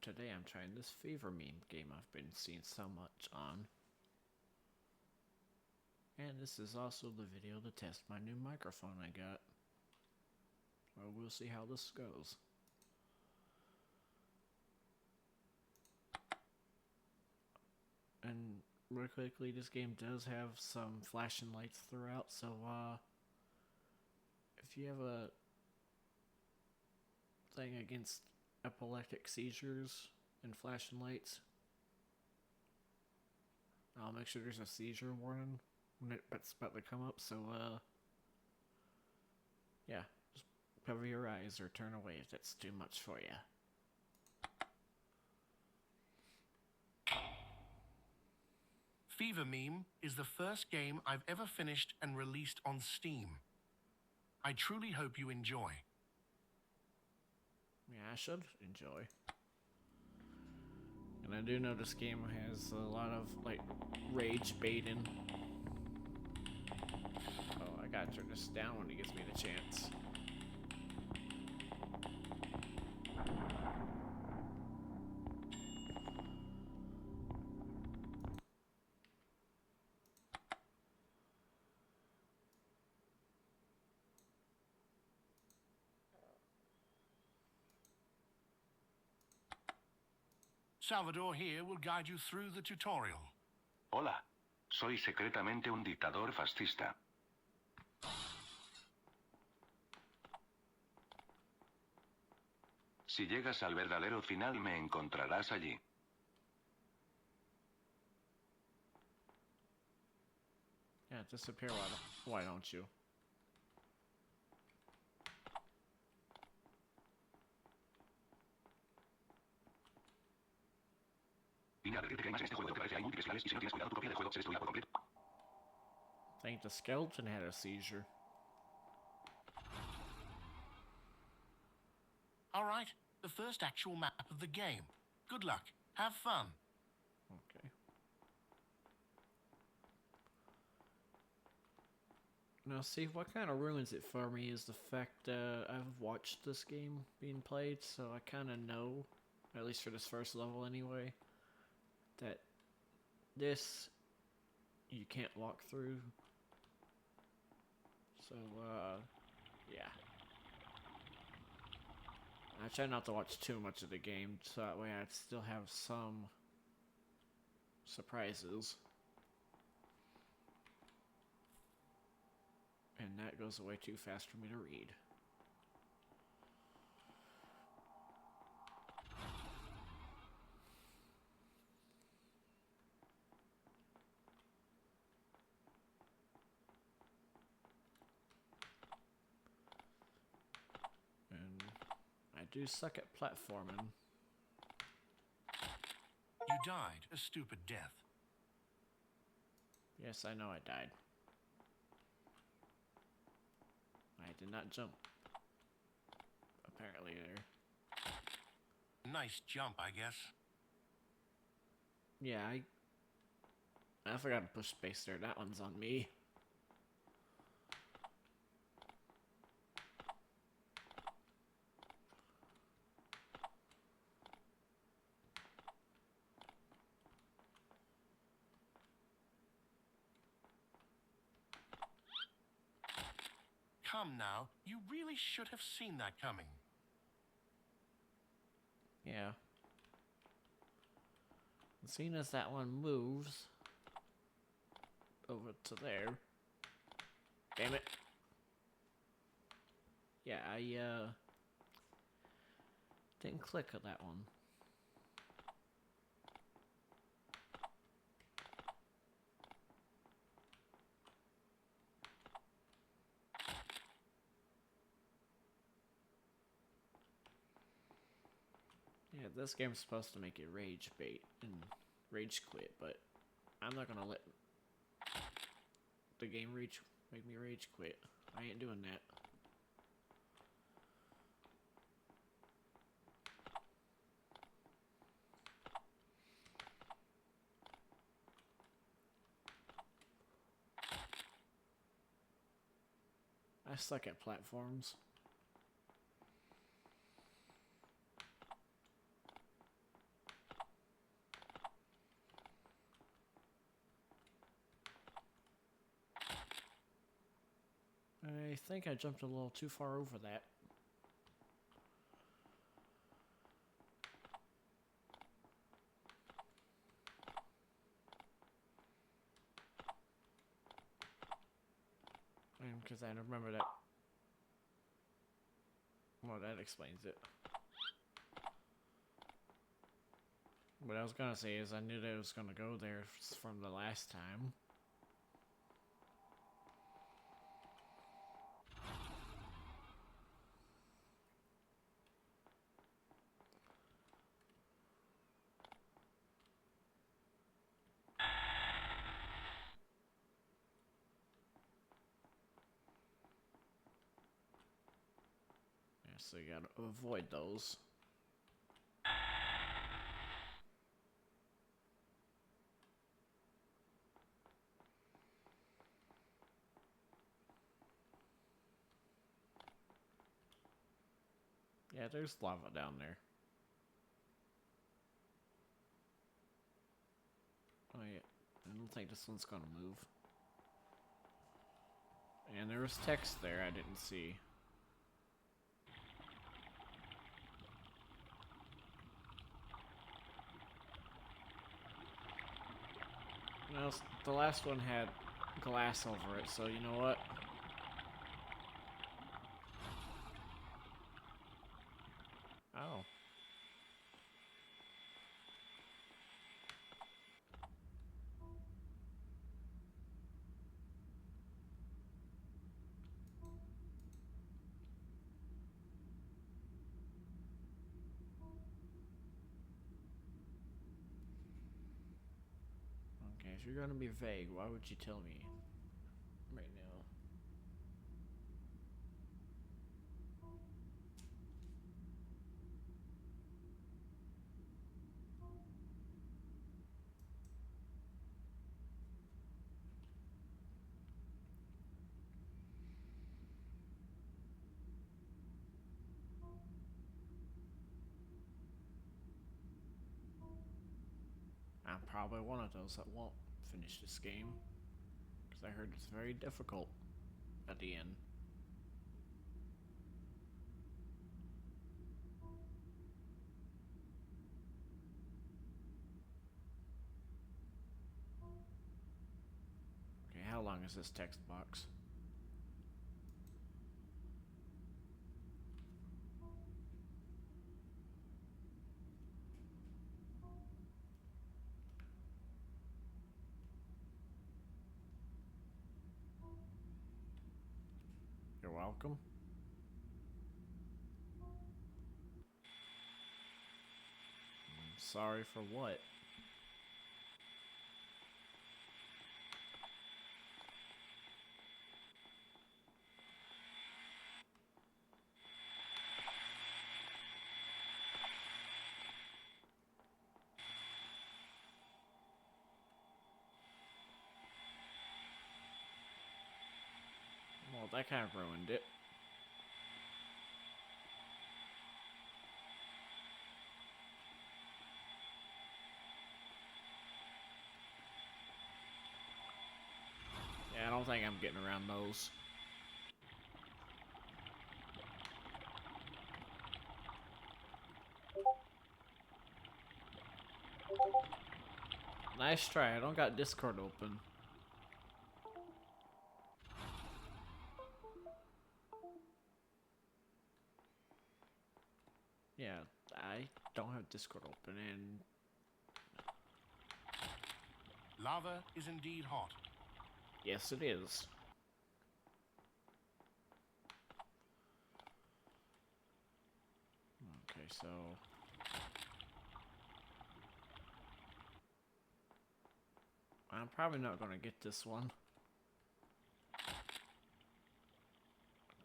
today I'm trying this fever meme game I've been seeing so much on. And this is also the video to test my new microphone I got. Well, we'll see how this goes. And real quickly, this game does have some flashing lights throughout, so if you have a thing against epileptic seizures and flashing lights, I'll make sure there's a seizure warning when it's about to come up, so yeah, just cover your eyes or turn away if that's too much for you. Fever Meme is the first game I've ever finished and released on Steam. I truly hope you enjoy. Yeah, I should enjoy. And I do know this game has a lot of, like, rage baiting. Oh, I gotta turn this down when he gives me the chance. Salvador here will guide you through the tutorial. Hola, soy secretamente un dictador fascista. Si llegas al verdadero final me encontrarás allí. Yeah, disappear, why don't you? Vine a advertirte que hay más en este juego de lo que parece. Hay múltiples finales y si no tienes cuidado tu copia del juego se destruirá por completo. I think the skeleton had a seizure. Alright, the first actual map of the game. Good luck. Have fun. Okay. Now, see, what kind of ruins it for me is the fact that I've watched this game being played, so I kind of know, at least for this first level anyway, that this you can't walk through. So, yeah. I try not to watch too much of the game, so that way I'd still have some surprises. And that goes away too fast for me to read. And I do suck at platforming. You died a stupid death. Yes, I know I died. I did not jump. Apparently there. Nice jump, I guess. Yeah, I forgot to push space there. That one's on me. Come now, you really should have seen that coming. Yeah. And seeing as that one moves over to there. Damn it. Yeah, I didn't click on that one. Yeah, this game's supposed to make you rage bait and rage quit, but I'm not gonna let the game make me rage quit. I ain't doing that. I suck at platforms. think I jumped a little too far over that. And because I remember that. Well, that explains it. What I was gonna say is I knew that it was gonna go there from the last time. Yeah, so you gotta avoid those. Yeah, there's lava down there. Oh yeah, I don't think this one's gonna move. And there was text there I didn't see. Well, the last one had glass over it, so you know what? Oh. Okay, if you're gonna be vague, why would you tell me right now? I'm probably one of those that won't finish this game, because I heard it's very difficult at the end. Okay, how long is this text box? You're welcome. Sorry for what? Well, that kind of ruined it. Yeah, I don't think I'm getting around those. Nice try. I don't got Discord open. Yeah, I don't have Discord open, and Lava is indeed hot. yes, it is. Okay, so I'm probably not gonna get this one.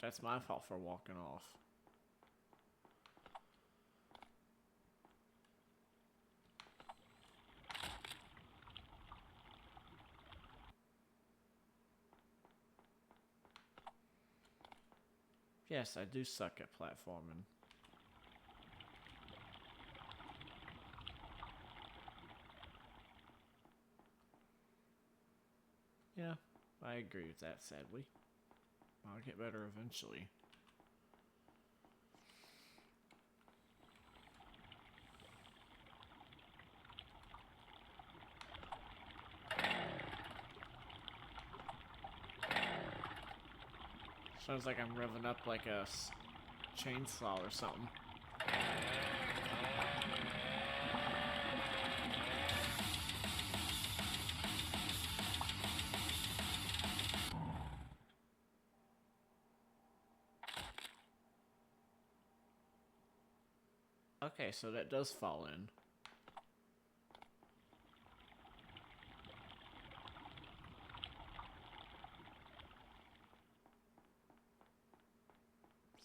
That's my fault for walking off. Yes, I do suck at platforming. Yeah, I agree with that, sadly. I'll get better eventually. Sounds like I'm revving up like a chainsaw or something. Okay, so that does fall in.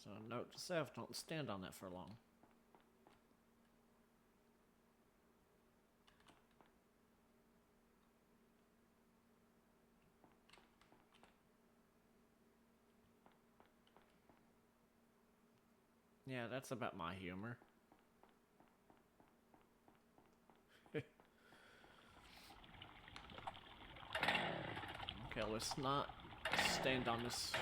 So note to self, don't stand on that for long. Yeah, that's about my humor. Okay, let's not stand on this.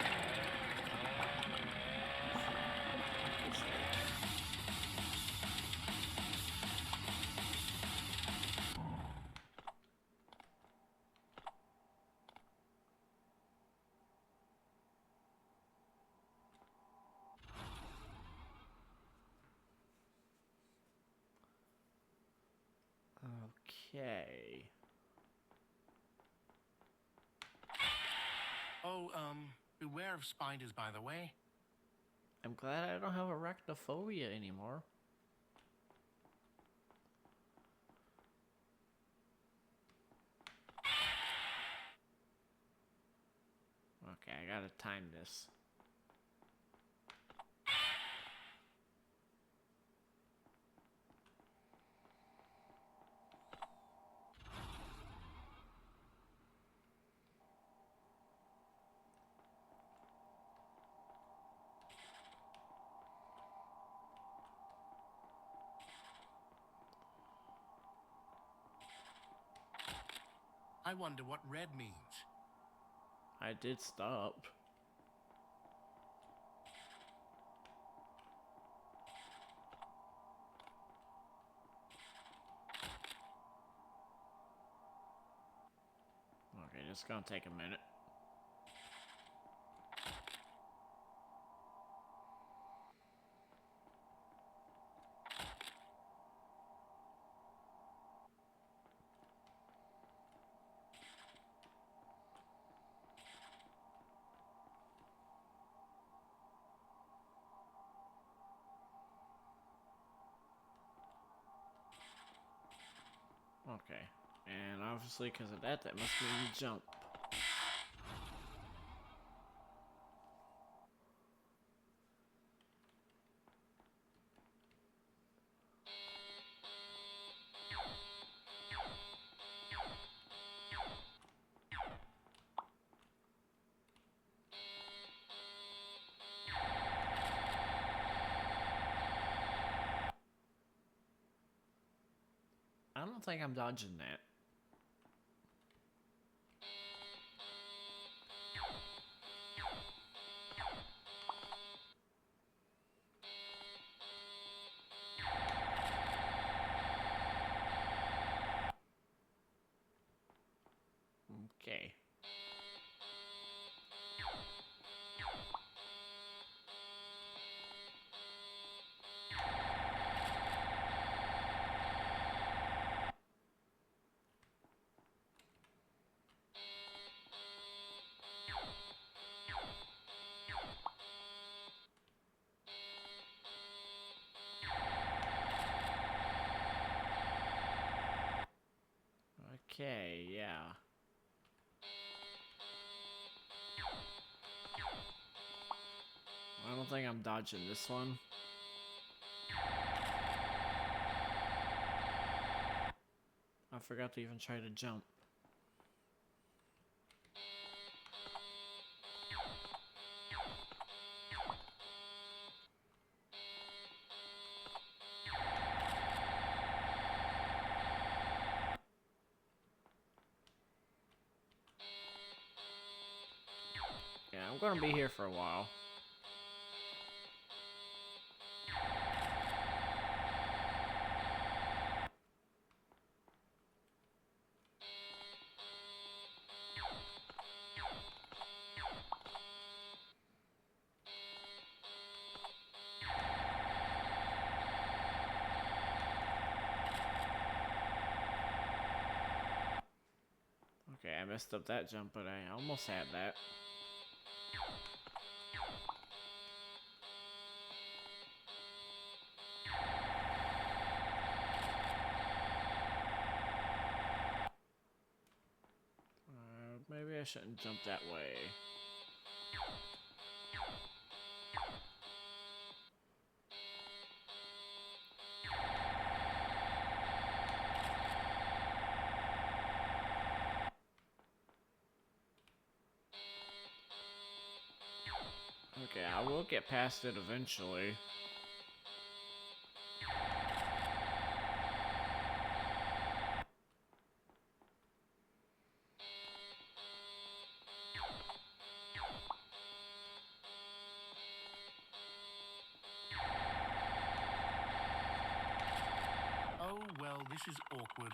Okay. Oh, beware of spiders, by the way. I'm glad I don't have arachnophobia anymore. Okay, I gotta time this. I wonder what red means. I did stop. Okay, it's gonna take a minute. Okay, and obviously because of that, that must mean you jump. I don't think I'm dodging that. Okay. Okay, yeah. I don't think I'm dodging this one. I forgot to even try to jump. Yeah, I'm gonna be here for a while. Okay, I messed up that jump, but I almost had that. Maybe I shouldn't jump that way. Okay, I will get past it eventually. Oh, well, this is awkward.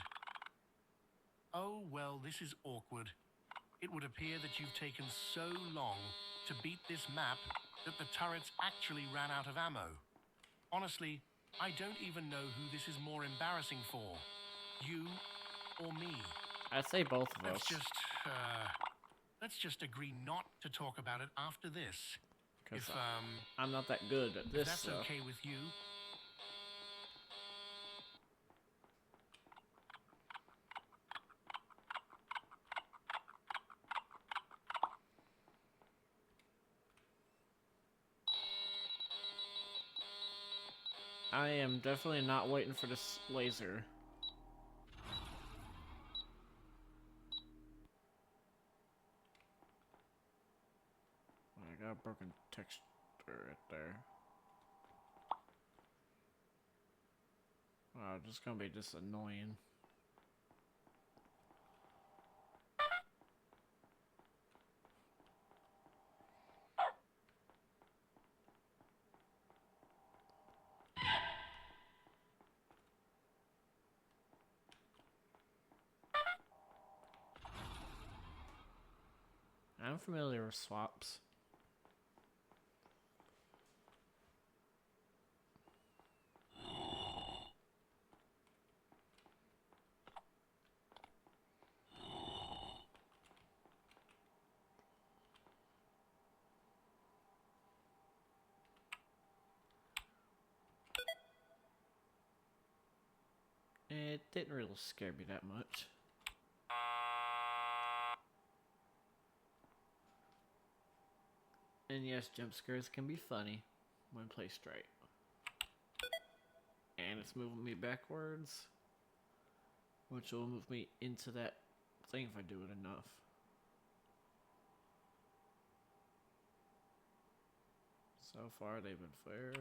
Oh, well, this is awkward. It would appear that you've taken so long to beat this map that the turrets actually ran out of ammo. Honestly, I don't even know who this is more embarrassing for. You or me. I'd say both of us. Let's just agree not to talk about it after this. Because I'm not that good at this If that's stuff. okay with you. I am definitely not waiting for this laser. I got a broken texture right there. Wow, just gonna be just annoying. I'm familiar with swaps. It didn't really scare me that much. And yes, jump scares can be funny when placed right. And it's moving me backwards, which will move me into that thing if I do it enough. So far, they've been fair.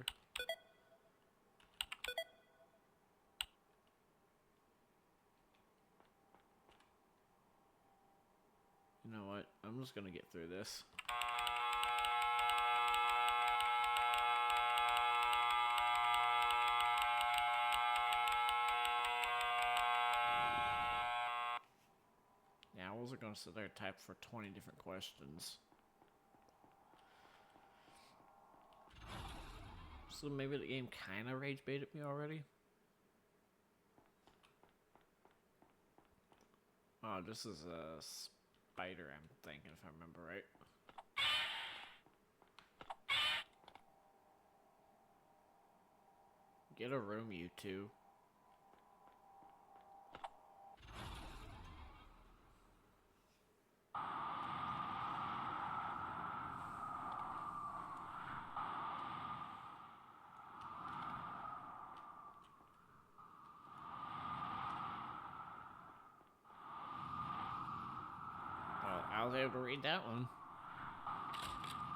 You know what? I'm just gonna get through this. Yeah, I wasn't gonna sit there and type for 20 different questions. So maybe the game kinda rage baited me already. Oh, this is a spider, I'm thinking, if I remember right. Get a room, you two. Well, I was able to read that one.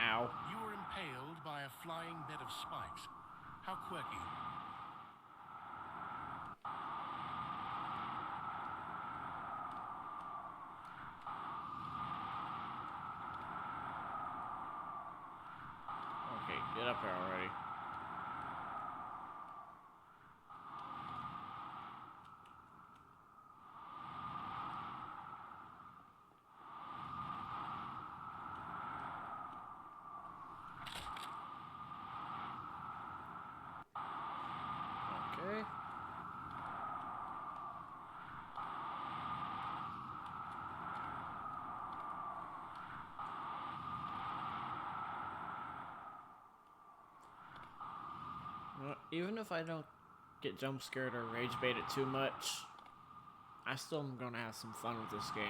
Ow. You were impaled by a flying bed of spikes. How quirky. get up here already. Okay. Well, even if I don't get jump scared or rage bait it too much, I still am gonna have some fun with this game.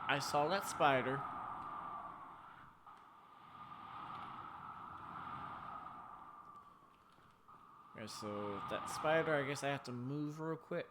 I saw that spider. Okay, so that spider, I guess I have to move real quick.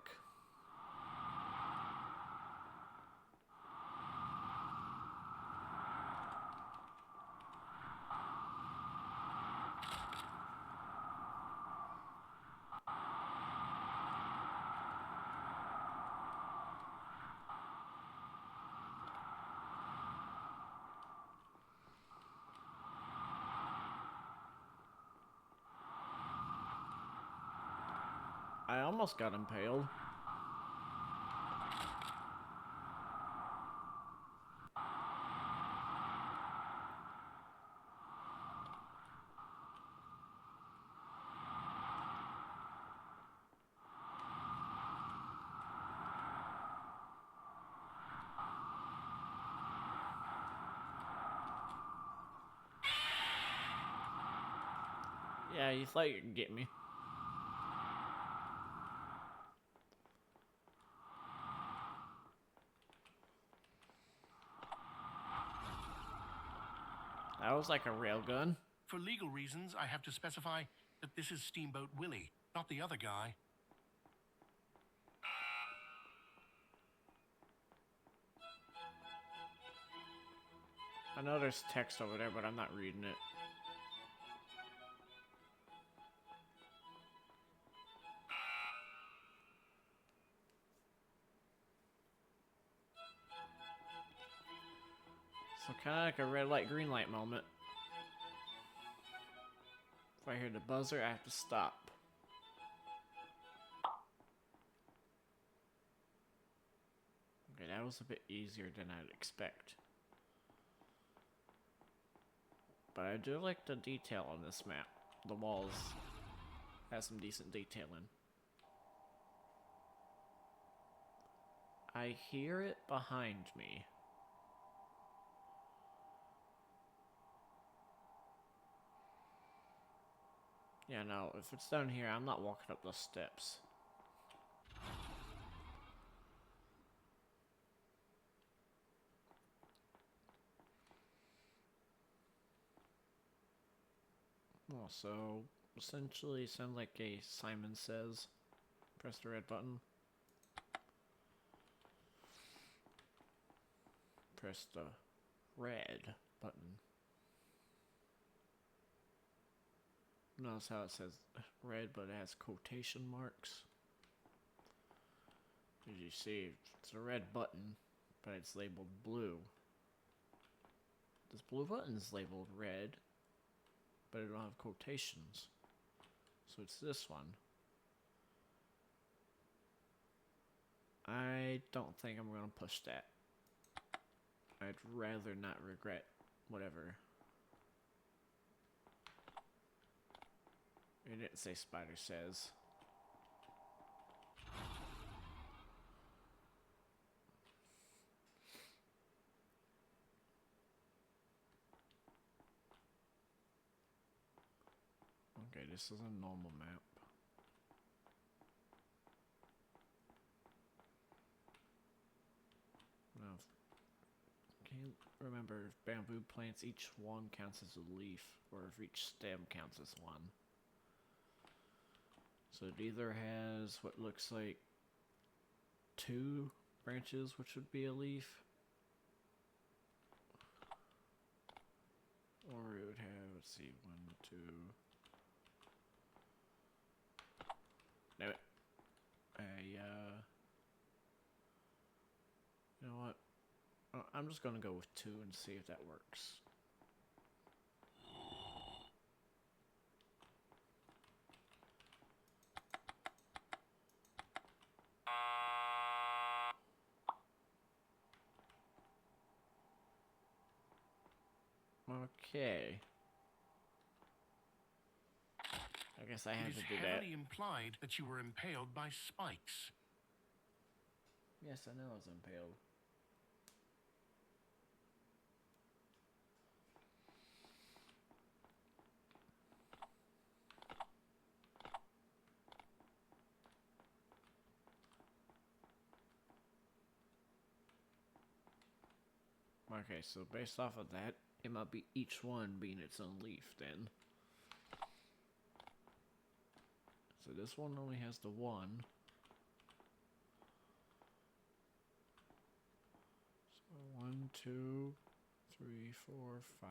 I almost got impaled. Yeah, you thought you could get me. That was like a railgun. For legal reasons, I have to specify that this is Steamboat Willie, not the other guy. I know there's text over there, but I'm not reading it. So kind of like a red light, green light moment. If I hear the buzzer, I have to stop. Okay, that was a bit easier than I'd expect. But I do like the detail on this map. The walls have some decent detailing. I hear it behind me. Yeah, no, if it's down here, I'm not walking up those steps. Well, so essentially sounds like a Simon Says. Press the red button. Press the red button. Notice how it says red, but it has quotation marks. As you see, it's a red button, but it's labeled blue. This blue button is labeled red, but it don't have quotations. So it's this one. I don't think I'm gonna push that. I'd rather not regret whatever. It didn't say Spider Says. Okay, this is a normal map. Now, can't remember if bamboo plants, each one counts as a leaf, or if each stem counts as one. So it either has what looks like 2 branches, which would be a leaf. Or it would have, let's see, 1, 2. No, you know what? I'm just gonna go with 2 and see if that works. Okay. I guess I It had is to do that. heavily implied that you were impaled by spikes. Yes, I know I was impaled. Okay, so based off of that, it might be each one being its own leaf then. So this one only has the 1. So 1, 2, 3, 4, 5.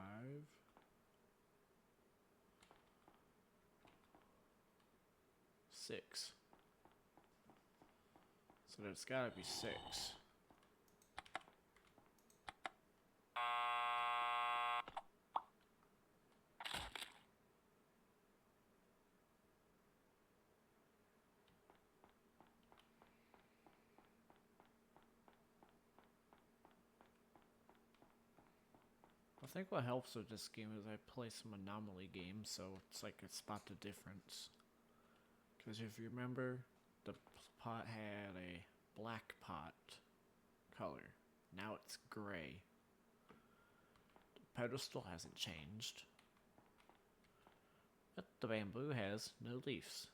6. So that's gotta be 6. I think what helps with this game is I play some anomaly games, so it's like I spot the difference. Because if you remember, the pot had a black pot color. Now it's gray. The pedestal hasn't changed. But the bamboo has no leaves.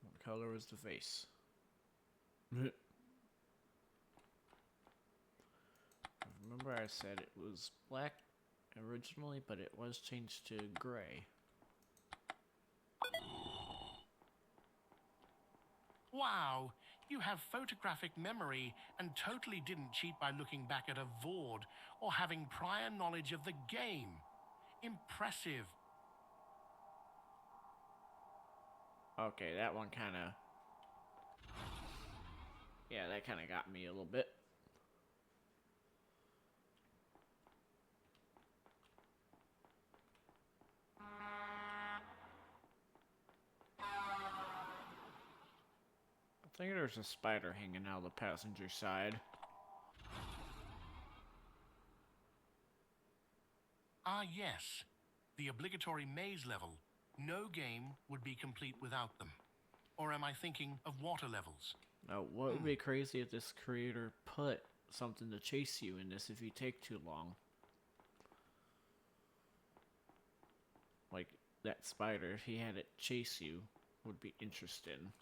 What color is the vase? Remember I said it was black originally, but it was changed to gray. Wow, you have photographic memory and totally didn't cheat by looking back at a Vord or having prior knowledge of the game. Impressive. Okay, that one kinda... Yeah, that kinda got me a little bit. I think there's a spider hanging out of the passenger side. Ah, yes. The obligatory maze level. No game would be complete without them. Or am I thinking of water levels? Now, what would be crazy if this creator put something to chase you in this if you take too long? Like, that spider, if he had it chase you, would be interesting.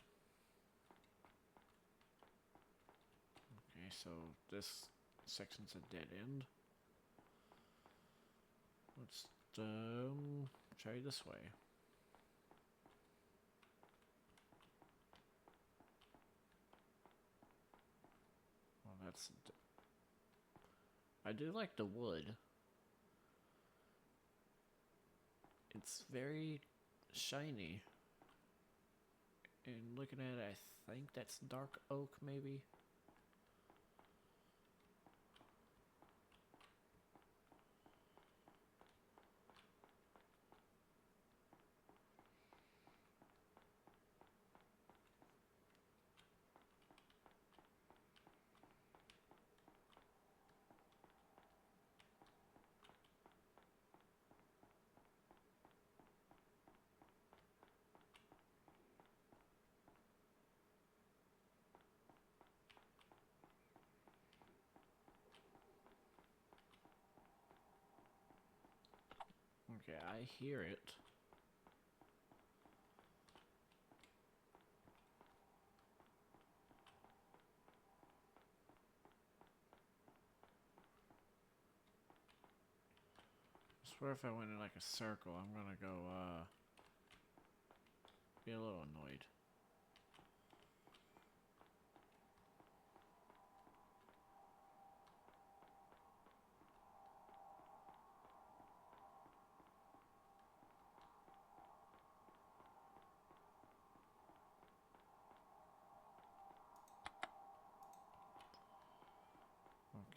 Okay, so this section's a dead end. Let's try this way. Well, that's... I do like the wood. It's very shiny. And looking at it, I think that's dark oak, maybe? Okay, I hear it. I swear if I went in like a circle, I'm gonna go, be a little annoyed.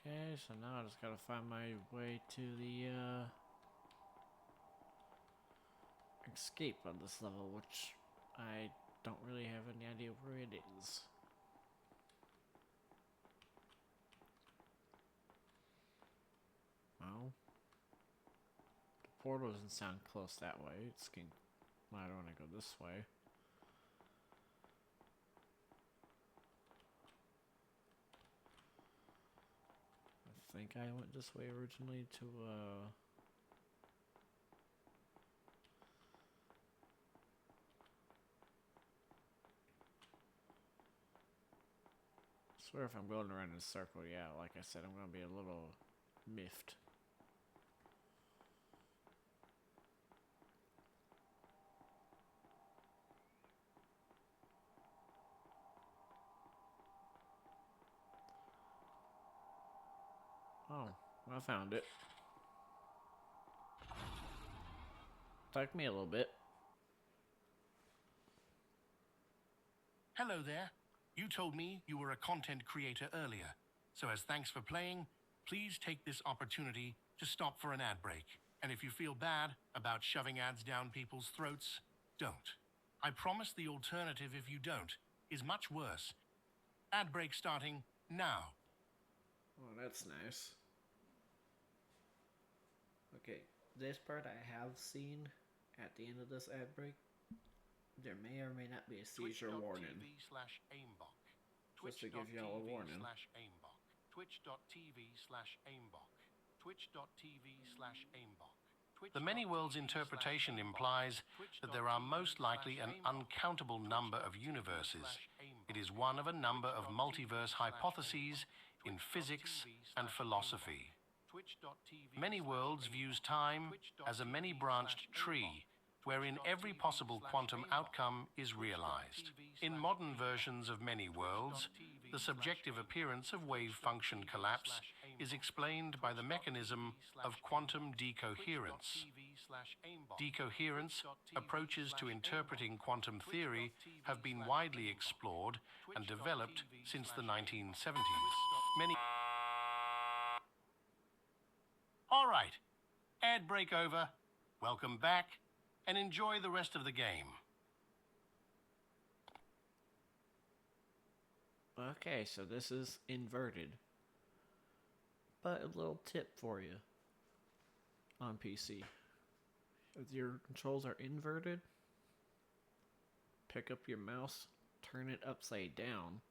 Okay, so now I just gotta find my way to the escape on this level, which I don't really have any idea where it is. Well, the portal doesn't sound close that way. It's getting, I don't want to go this way. I think I went this way originally to I swear if I'm going around in a circle, yeah, like I said, I'm gonna be a little miffed. Oh, I found it. Took me a little bit. Hello there. You told me you were a content creator earlier. So as thanks for playing, please take this opportunity to stop for an ad break. And if you feel bad about shoving ads down people's throats, don't. I promise the alternative, if you don't, is much worse. Ad break starting now. Oh, that's nice. Okay, this part I have seen at the end of this ad break. There may or may not be a seizure warning. Twitch.tv/aimbot. Just to give y'all a warning. Twitch.tv/aimbot. Twitch.tv/aimbot. Twitch.tv/aimbot. The many worlds interpretation implies that there are most likely an uncountable number of universes. It is one of a number of multiverse hypotheses in physics and philosophy. Many worlds views time as a many-branched tree, wherein every possible quantum outcome is realized. In modern versions of many worlds, the subjective appearance of wave function collapse is explained by the mechanism of quantum decoherence. Decoherence approaches to interpreting quantum theory have been widely explored and developed since the 1970s. All right, ad break over. Welcome back, and enjoy the rest of the game. Okay, so this is inverted. But a little tip for you on PC. If your controls are inverted, pick up your mouse, turn it upside down,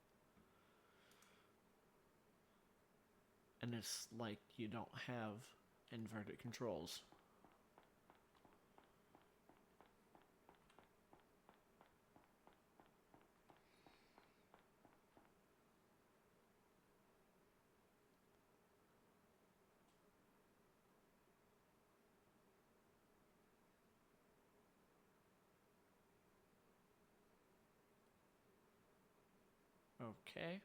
and it's like you don't have inverted controls. Okay.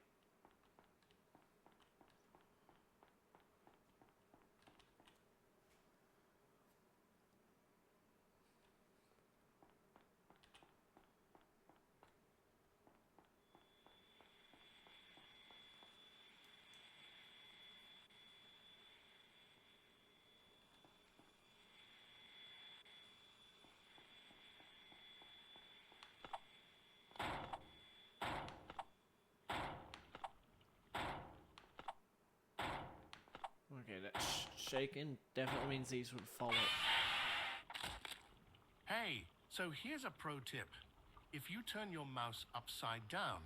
Okay, that shaking definitely means these would fall up. Hey, so here's a pro tip. If you turn your mouse upside down,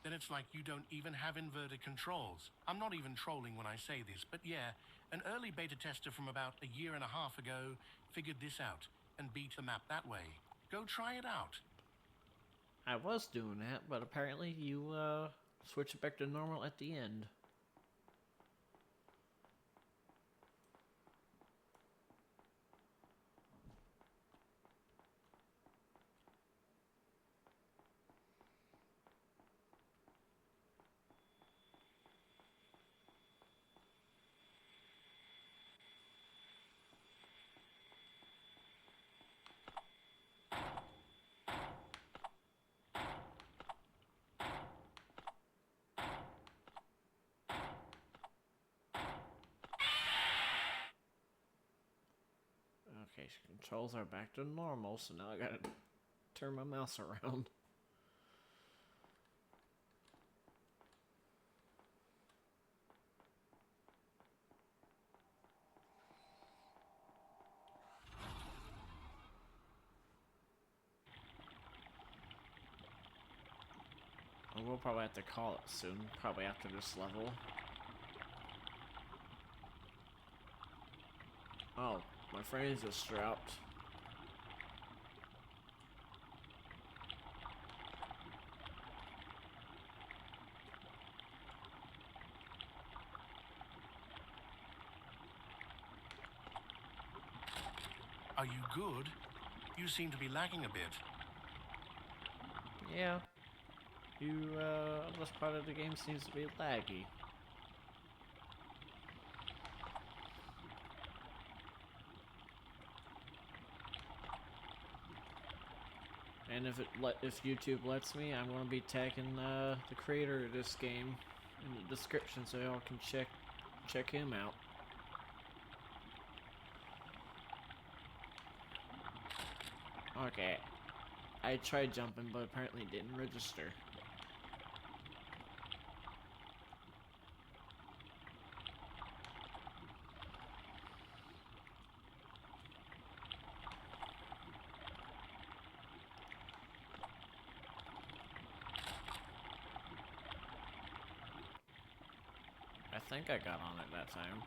then it's like you don't even have inverted controls. I'm not even trolling when I say this, but yeah, an early beta tester from about a year and a half ago figured this out and beat the map that way. Go try it out. I was doing that, but apparently you switch it back to normal at the end. Okay, controls are back to normal, so now I gotta turn my mouse around. We'll probably have to call it soon, probably after this level. Oh, my friend just dropped. Are you good? You seem to be lagging a bit. Yeah. This part of the game seems to be laggy. And if YouTube lets me, I'm gonna be tagging the creator of this game in the description so y'all can check him out. Okay, I tried jumping, but apparently it didn't register. I think I got on it that time.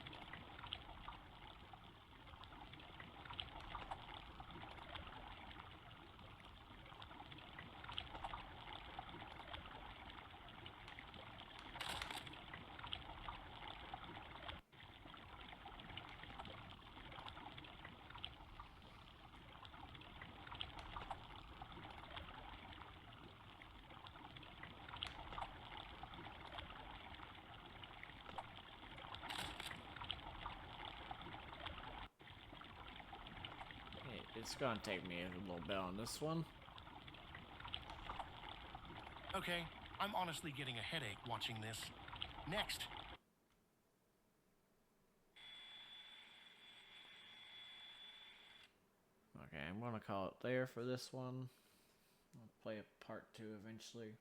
It's gonna take me a little bit on this one. Okay, I'm honestly getting a headache watching this. Next. Okay, I'm gonna call it there for this one. I'll play a part 2 eventually.